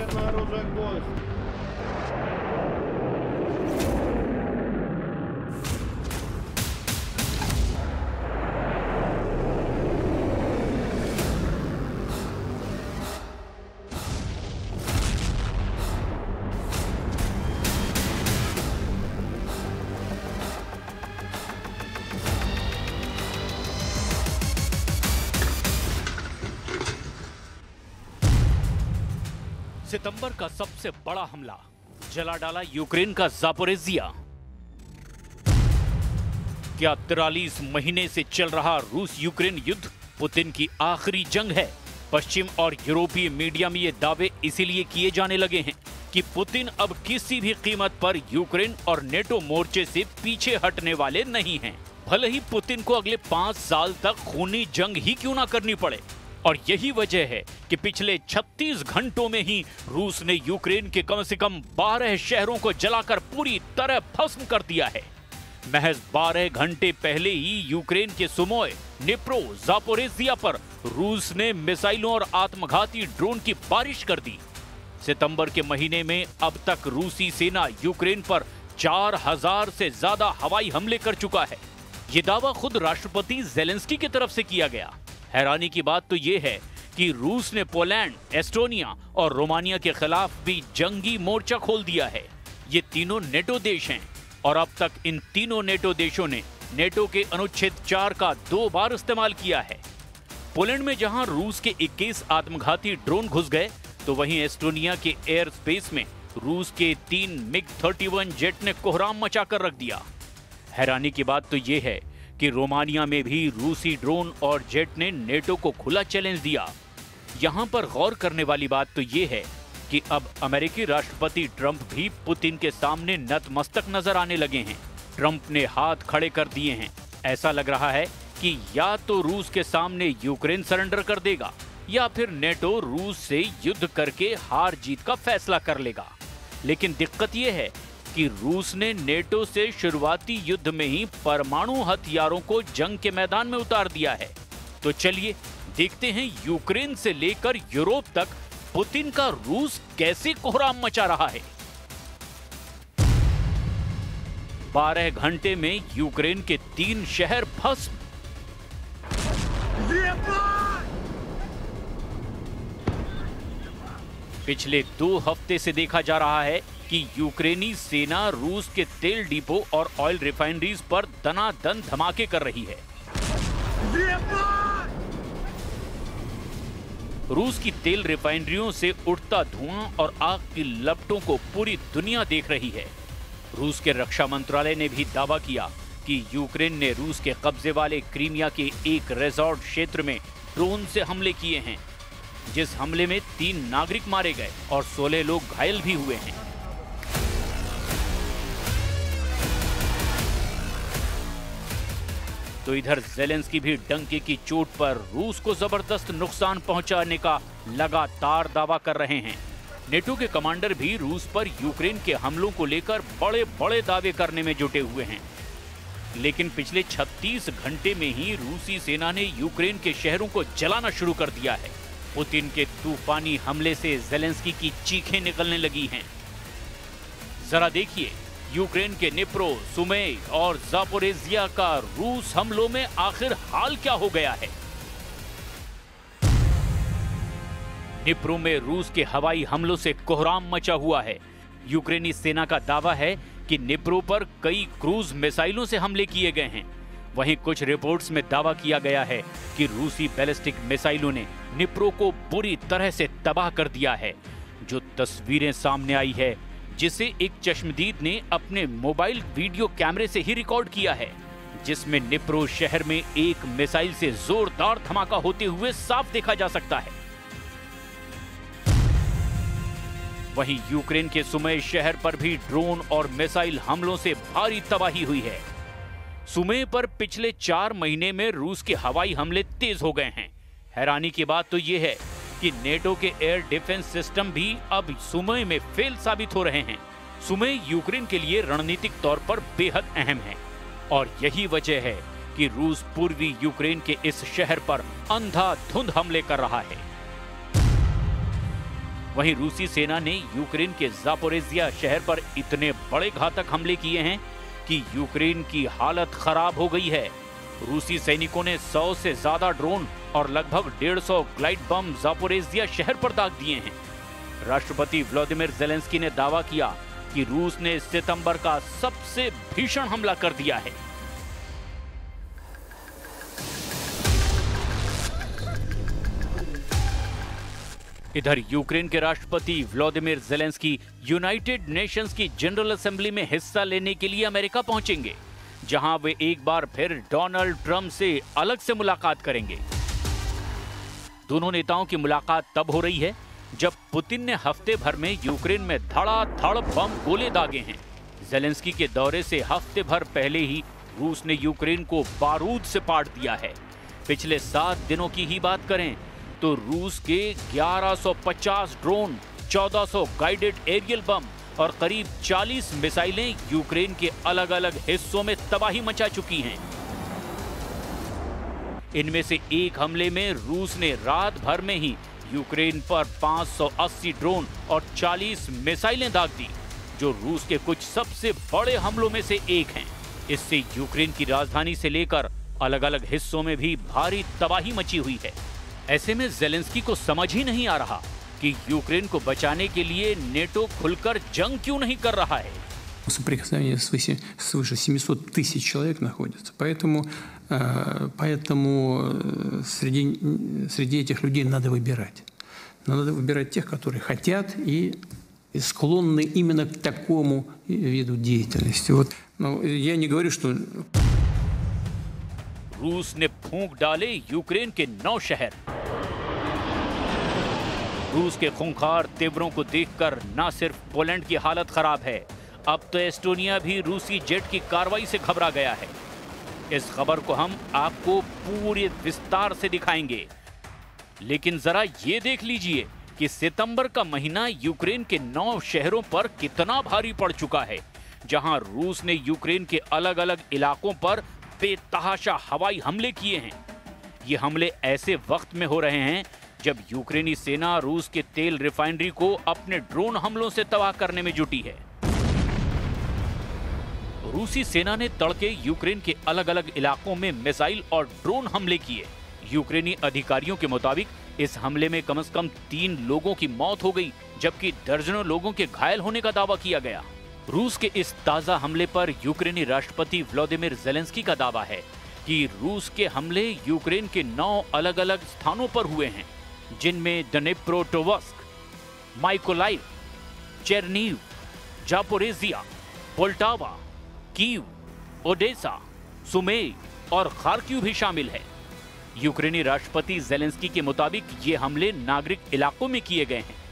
Верное оружие гость. सितंबर का सबसे बड़ा हमला, जला डाला यूक्रेन का ज़ापोरिज़िया। क्या 43 महीने से चल रहा रूस यूक्रेन युद्ध पुतिन की आखिरी जंग है? पश्चिम और यूरोपीय मीडिया में ये दावे इसीलिए किए जाने लगे हैं कि पुतिन अब किसी भी कीमत पर यूक्रेन और नेटो मोर्चे से पीछे हटने वाले नहीं हैं। भले ही पुतिन को अगले 5 साल तक खूनी जंग ही क्यों ना करनी पड़े। और यही वजह है कि पिछले 36 घंटों में ही रूस ने यूक्रेन के कम से कम 12 शहरों को जलाकर पूरी तरह भस्म कर दिया है। महज 12 घंटे पहले ही यूक्रेन के सुमोय, निप्रो, ज़ापोरिज़िया पर रूस ने मिसाइलों और आत्मघाती ड्रोन की बारिश कर दी। सितंबर के महीने में अब तक रूसी सेना यूक्रेन पर 4000 से ज्यादा हवाई हमले कर चुका है। ये दावा खुद राष्ट्रपति ज़ेलेंस्की की तरफ से किया गया। हैरानी की बात तो ये है कि रूस ने पोलैंड, एस्टोनिया और रोमानिया के खिलाफ भी जंगी मोर्चा खोल दिया है। ये तीनों नेटो देश हैं और अब तक इन तीनों नेटो देशों ने नेटो के अनुच्छेद 4 का 2 बार इस्तेमाल किया है। पोलैंड में जहां रूस के 21 आत्मघाती ड्रोन घुस गए, तो वहीं एस्टोनिया के एयर स्पेस में रूस के 3 मिग-31 जेट ने कोहराम मचाकर रख दिया। हैरानी की बात तो ये है कि रोमानिया में भी रूसी ड्रोन और जेट ने नेटो को खुला चैलेंज दिया। यहां पर गौर करने वाली बात तो ये है कि अब अमेरिकी राष्ट्रपति ट्रंप भी पुतिन के सामने नतमस्तक नजर आने लगे हैं। ट्रंप ने हाथ खड़े कर दिए हैं। ऐसा लग रहा है कि या तो रूस के सामने यूक्रेन सरेंडर कर देगा या फिर नेटो रूस से युद्ध करके हार जीत का फैसला कर लेगा। लेकिन दिक्कत यह है कि रूस ने नेटो से शुरुआती युद्ध में ही परमाणु हथियारों को जंग के मैदान में उतार दिया है। तो चलिए देखते हैं यूक्रेन से लेकर यूरोप तक पुतिन का रूस कैसे कोहराम मचा रहा है। 12 घंटे में यूक्रेन के 3 शहर भस्म। पिछले 2 हफ्ते से देखा जा रहा है कि यूक्रेनी सेना रूस के तेल डिपो और ऑयल रिफाइनरीज पर दनादन धमाके कर रही है। रूस की तेल रिफाइनरियों से उठता धुआं और आग की लपटों को पूरी दुनिया देख रही है। रूस के रक्षा मंत्रालय ने भी दावा किया कि यूक्रेन ने रूस के कब्जे वाले क्रीमिया के एक रिजॉर्ट क्षेत्र में ड्रोन से हमले किए हैं, जिस हमले में 3 नागरिक मारे गए और 16 लोग घायल भी हुए हैं। तो इधर ज़ेलेंस्की भी डंके की चोट पर रूस को जबरदस्त नुकसान पहुंचाने का लगातार दावा कर रहे हैं। नेटो के कमांडर भी रूस पर यूक्रेन के हमलों को लेकर बड़े बड़े दावे करने में जुटे हुए हैं। लेकिन पिछले 36 घंटे में ही रूसी सेना ने यूक्रेन के शहरों को जलाना शुरू कर दिया है। पुतिन के तूफानी हमले से ज़ेलेंस्की की चीखें निकलने लगी हैं। जरा देखिए यूक्रेन के निप्रो, सुमे और ज़ापोरिज़िया का रूस हमलों में आखिर हाल क्या हो गया है। निप्रो में रूस के हवाई हमलों से कोहराम मचा हुआ है। यूक्रेनी सेना का दावा है कि निप्रो पर कई क्रूज मिसाइलों से हमले किए गए हैं। वहीं कुछ रिपोर्ट्स में दावा किया गया है कि रूसी बैलिस्टिक मिसाइलों ने निप्रो को बुरी तरह से तबाह कर दिया है। जो तस्वीरें सामने आई है, जिसे एक चश्मदीद ने अपने मोबाइल वीडियो कैमरे से ही रिकॉर्ड किया है, जिसमें निप्रो शहर में एक मिसाइल से जोरदार धमाका होते हुए साफ देखा जा सकता है। वहीं यूक्रेन के सुमे शहर पर भी ड्रोन और मिसाइल हमलों से भारी तबाही हुई है। सुमे पर पिछले 4 महीने में रूस के हवाई हमले तेज हो गए हैं। हैरानी की बात तो यह है कि नेटो के एयर डिफेंस सिस्टम भी अब सुमे में फेल साबित हो रहे हैं। सुमे यूक्रेन के लिए रणनीतिक तौर पर बेहद अहम है और यही वजह है कि रूस पूर्वी यूक्रेन के इस शहर पर अंधाधुंध हमले कर रहा है। वहीं रूसी सेना ने यूक्रेन के ज़ापोरिज़िया शहर पर इतने बड़े घातक हमले किए हैं कि यूक्रेन की हालत खराब हो गई है। रूसी सैनिकों ने 100 से ज्यादा ड्रोन और लगभग 150 ग्लाइड बम ज़ापोरिज़िया शहर पर दाग दिए हैं। राष्ट्रपति व्लादिमीर ज़ेलेंस्की ने दावा किया कि रूस ने सितंबर का सबसे भीषण हमला कर दिया है। इधर यूक्रेन के राष्ट्रपति व्लादिमीर ज़ेलेंस्की यूनाइटेड नेशंस की जनरल असेंबली में हिस्सा लेने के लिए अमेरिका पहुंचेंगे, जहां वे एक बार फिर डोनाल्ड ट्रंप से अलग से मुलाकात करेंगे। दोनों नेताओं की मुलाकात तब हो रही है जब पुतिन ने हफ्ते भर में यूक्रेन में धड़ाधड़ बम गोले दागे हैं। ज़ेलेंस्की के दौरे से हफ्ते भर पहले ही रूस ने यूक्रेन को बारूद से पाट दिया है। पिछले 7 दिनों की ही बात करें तो रूस के 1150 ड्रोन, 1400 गाइडेड एरियल बम और करीब 40 मिसाइलें यूक्रेन के अलग अलग हिस्सों में तबाही मचा चुकी हैं। इनमें से एक हमले में रूस ने रात भर में ही यूक्रेन पर 580 ड्रोन और 40 मिसाइलें दाग दी, जो रूस के कुछ सबसे बड़े हमलों में से एक हैं। इससे यूक्रेन की राजधानी से लेकर अलग अलग हिस्सों में भी भारी तबाही मची हुई है। ऐसे में ज़ेलेंस्की को समझ ही नहीं आ रहा कि यूक्रेन को बचाने के लिए नेटो खुलकर जंग क्यों नहीं कर रहा है। Соприкосновение свыше 700 тысяч человек находится. Поэтому среди этих людей надо выбирать. Надо выбирать тех, которые хотят и склонны именно к такому виду деятельности. Вот, я не говорю, что... रूस ने फूंक डाले यूक्रेन के 9 शहर। रूस के खूंखार तेवरों को देखकर न सिर्फ पोलैंड की हालत खराब है, अब तो एस्टोनिया भी रूसी जेट की कार्रवाई से घबरा गया है। इस खबर को हम आपको पूरे विस्तार से दिखाएंगे, लेकिन जरा ये देख लीजिए कि सितंबर का महीना यूक्रेन के 9 शहरों पर कितना भारी पड़ चुका है, जहां रूस ने यूक्रेन के अलग अलग इलाकों पर बेतहाशा हवाई हमले किए हैं। ये हमले ऐसे वक्त में हो रहे हैं जब यूक्रेनी सेना रूस के तेल रिफाइनरी को अपने ड्रोन हमलों से तबाह करने में जुटी है। रूसी सेना ने तड़के यूक्रेन के अलग अलग इलाकों में मिसाइल और ड्रोन हमले किए। यूक्रेनी अधिकारियों के मुताबिक इस हमले में कम से कम 3 लोगों की मौत हो गई, जबकि दर्जनों लोगों के घायल होने का दावा किया गया। रूस के इस ताजा हमले पर यूक्रेनी राष्ट्रपति व्लादिमीर ज़ेलेंस्की का दावा है कि रूस के हमले यूक्रेन के 9 अलग अलग स्थानों पर हुए हैं, जिनमें Dnipropetrovsk, Mykolaiv, Chernihiv, Zaporizhzhia, Poltava, Kyiv, Odesa, Sumy और खार्किव भी शामिल है। यूक्रेनी राष्ट्रपति ज़ेलेंस्की के मुताबिक ये हमले नागरिक इलाकों में किए गए हैं।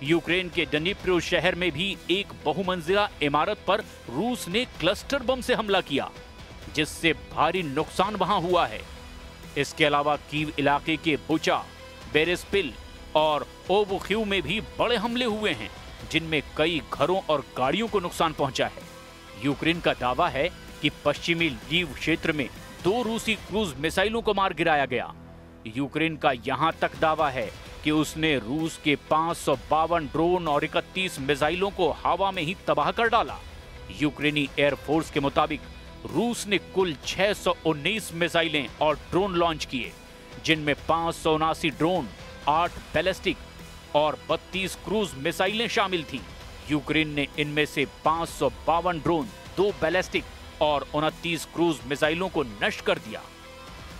यूक्रेन के डनिप्रो शहर में भी एक बहुमंजिला इमारत पर रूस ने क्लस्टर बम से हमला किया, जिससे भारी नुकसान वहां हुआ है। इसके अलावा कीव इलाके के बुचा, बेरेस्पिल और ओबुखिव में भी बड़े हमले हुए हैं, जिनमें कई घरों और गाड़ियों को नुकसान पहुंचा है। यूक्रेन का दावा है कि पश्चिमी लीव क्षेत्र में 2 रूसी क्रूज मिसाइलों को मार गिराया गया। यूक्रेन का यहां तक दावा है कि उसने रूस के 552 ड्रोन और 31 मिसाइलों को हवा में ही तबाह कर डाला। यूक्रेनी एयरफोर्स के मुताबिक रूस ने कुल 619 मिसाइलें और ड्रोन लॉन्च किए, जिनमें 579 ड्रोन, 8 बैलिस्टिक और 32 क्रूज मिसाइलें शामिल थीं। यूक्रेन ने इनमें से 552 ड्रोन, 2 बैलिस्टिक और 29 क्रूज मिसाइलों को नष्ट कर दिया।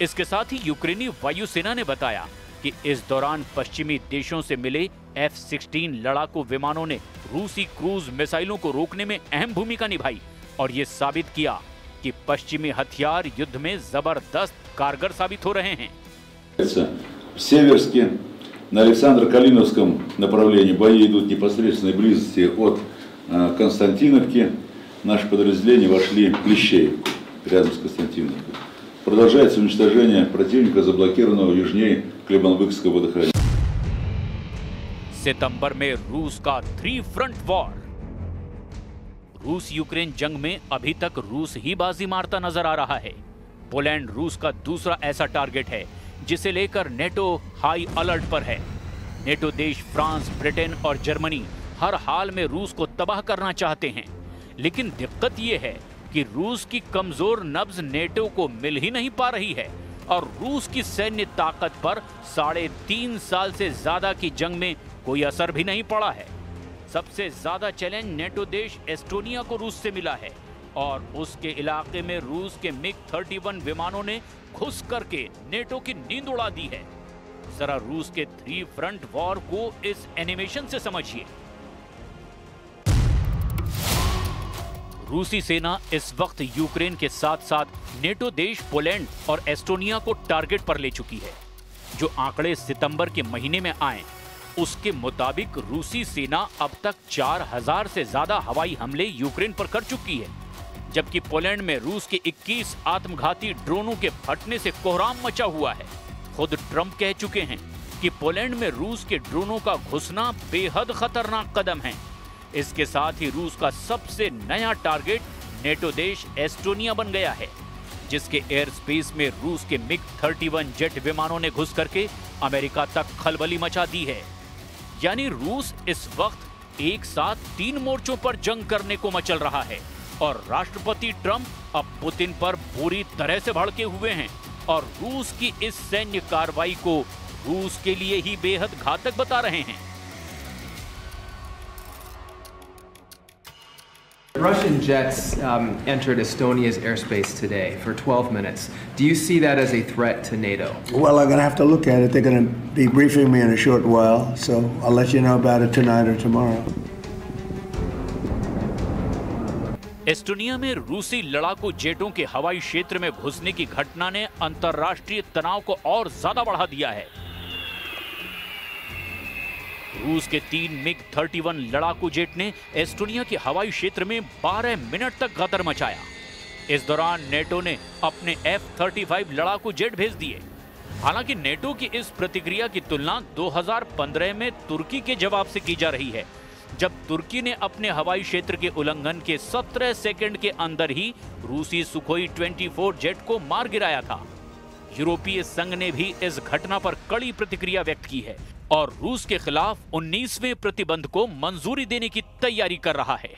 इसके साथ ही यूक्रेनी वायुसेना ने बताया कि इस दौरान पश्चिमी देशों से मिले F-16 लड़ाकू विमानों ने रूसी क्रूज मिसाइलों को रोकने में अहम भूमिका निभाई और ये साबित किया कि पश्चिमी हथियार युद्ध में जबरदस्त कारगर साबित हो रहे हैं। В Северске, на Александро-Калиновском направлении бои идут в непосредственной близости от Константиновки. Наши подразделения вошли в Плещеевку, рядом с Константиновкой. Продолжается уничтожение противника, заблокированного южнее Клебанбыкского водохранилища. सितंबर में रूस का 3 फ्रंट वॉर। रूस यूक्रेन जंग में अभी तक रूस ही बाजी मारता नजर आ रहा है। पोलैंड रूस का दूसरा ऐसा टारगेट है जिसे लेकर नेटो हाई अलर्ट पर है। नेटो देश फ्रांस, ब्रिटेन और जर्मनी हर हाल में रूस को तबाह करना चाहते हैं। लेकिन दिक्कत ये है कि रूस की कमजोर नब्ज नेटो को मिल ही नहीं पा रही है और रूस की सैन्य ताकत पर 3.5 साल से ज्यादा की जंग में कोई असर भी नहीं पड़ा है। सबसे ज्यादा चैलेंज नेटो देश एस्टोनिया को रूस से मिला है और उसके इलाके में रूस के MiG-31 विमानों ने घुस करके नेटो की नींद उड़ा दी है। जरा रूस के 3 फ्रंट वॉर को इस एनिमेशन से समझिए। रूसी सेना इस वक्त यूक्रेन के साथ साथ नेटो देश पोलैंड और एस्टोनिया को टारगेट पर ले चुकी है। जो आंकड़े सितंबर के महीने में आए उसके मुताबिक रूसी सेना अब तक 4000 से ज्यादा हवाई हमले यूक्रेन पर कर चुकी है, जबकि पोलैंड में रूस के 21 आत्मघाती ड्रोनों के फटने से कोहराम मचा हुआ है। खुद ट्रंप कह चुके हैं कि पोलैंड में रूस के ड्रोनों का घुसना बेहद खतरनाक कदम है। इसके साथ ही रूस का सबसे नया टारगेट नेटो देश एस्टोनिया बन गया है, जिसके एयर स्पेस में रूस के MiG-31 जेट विमानों ने घुस करके अमेरिका तक खलबली मचा दी है। यानी रूस इस वक्त एक साथ 3 मोर्चों पर जंग करने को मचल रहा है और राष्ट्रपति ट्रंप अब पुतिन पर बुरी तरह से भड़के हुए हैं और रूस की इस सैन्य कार्रवाई को रूस के लिए ही बेहद घातक बता रहे हैं। Russian jets entered Estonia's airspace today for 12 minutes. Do you see that as a threat to NATO? Well, I'm going to have to look at it. They're going to be briefing me in a short while, so I'll let you know about it tonight or tomorrow. Estonia में रूसी लड़ाकू जेटों के हवाई क्षेत्र में घुसने की घटना ने अंतर्राष्ट्रीय तनाव को और ज्यादा बढ़ा दिया है। रूस के 3 MiG-31 लड़ाकू जेट ने एस्टोनिया के हवाई क्षेत्र में 12 मिनट तक गदर मचाया। इस दौरान नेटो ने अपने F-35 लड़ाकू जेट भेज दिए। हालांकि नेटो की इस प्रतिक्रिया की तुलना 2015 में तुर्की के जवाब से की जा रही है, जब तुर्की ने अपने हवाई क्षेत्र के उल्लंघन के 17 सेकंड के अंदर ही रूसी सुखोई 24 जेट को मार गिराया था। यूरोपीय संघ ने भी इस घटना पर कड़ी प्रतिक्रिया व्यक्त की है और रूस के खिलाफ 19वें प्रतिबंध को मंजूरी देने की तैयारी कर रहा है।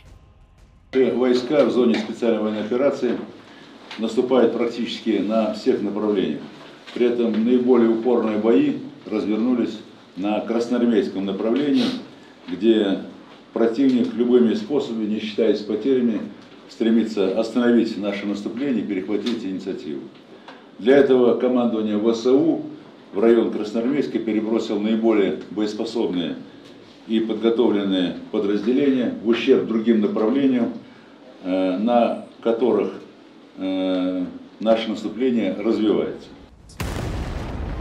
Войска в зоне специальной военной операции наступают практически на всех направлениях. При этом наиболее упорные бои развернулись на красноармейском направлении, где противник любыми способами, не считаясь потерями, стремится остановить наше наступление и перехватить инициативу. Для этого командование ВСУ в район Красноармейска перебросил наиболее боеспособные и подготовленные подразделения в ущерб другим направлениям, на которых наше наступление развивается.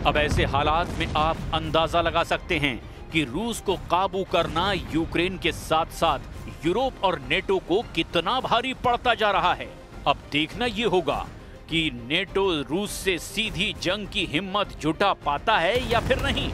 अब ऐसे हालात में आप अंदाजा लगा सकते हैं कि रूस को काबू करना यूक्रेन के साथ साथ यूरोप और नेटो को कितना भारी पड़ता जा रहा है। अब देखना ये होगा कि नेटो रूस से सीधी जंग की हिम्मत जुटा पाता है या फिर नहीं।